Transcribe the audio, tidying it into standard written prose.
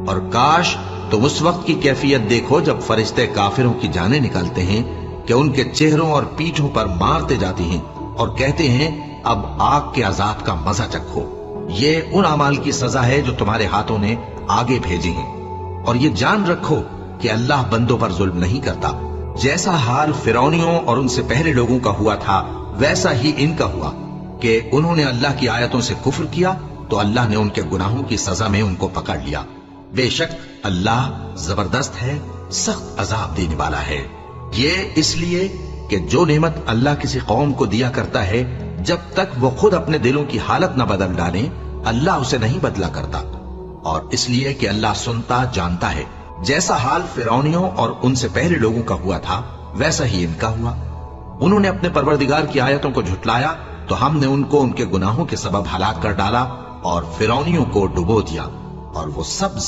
اور کاش تم اس وقت کی کیفیت دیکھو جب فرشتے کافروں کی جانیں نکالتے ہیں کہ ان کے چہروں اور پیٹھوں پر مارتے جاتے ہیں اور کہتے ہیں اب آگ کے عذاب کا مزہ چکھو۔ یہ ان اعمال کی سزا ہے جو تمہارے ہاتھوں نے آگے بھیجے ہیں، اور یہ جان رکھو کہ اللہ بندوں پر ظلم نہیں کرتا۔ جیسا حال فرعونیوں اور ان سے پہلے لوگوں کا ہوا تھا ویسا ہی ان کا ہوا کہ انہوں نے اللہ کی آیتوں سے کفر کیا تو اللہ نے ان کے گناہوں کی سزا میں ان کو پکڑ لیا۔ بے شک اللہ زبردست ہے، سخت عذاب دینے والا ہے۔ یہ اس لیے کہ جو نعمت اللہ کسی قوم کو دیا کرتا ہے جب تک وہ خود اپنے دلوں کی حالت نہ بدل ڈالیں اللہ اسے نہیں بدلا کرتا، اور اس لیے کہ اللہ سنتا جانتا ہے۔ جیسا حال فرعونیوں اور ان سے پہلے لوگوں کا ہوا تھا ویسا ہی ان کا ہوا۔ انہوں نے اپنے پروردگار کی آیتوں کو جھٹلایا تو ہم نے ان کو ان کے گناہوں کے سبب ہلاک کر ڈالا اور فرعونیوں کو ڈبو دیا، اور وہ سب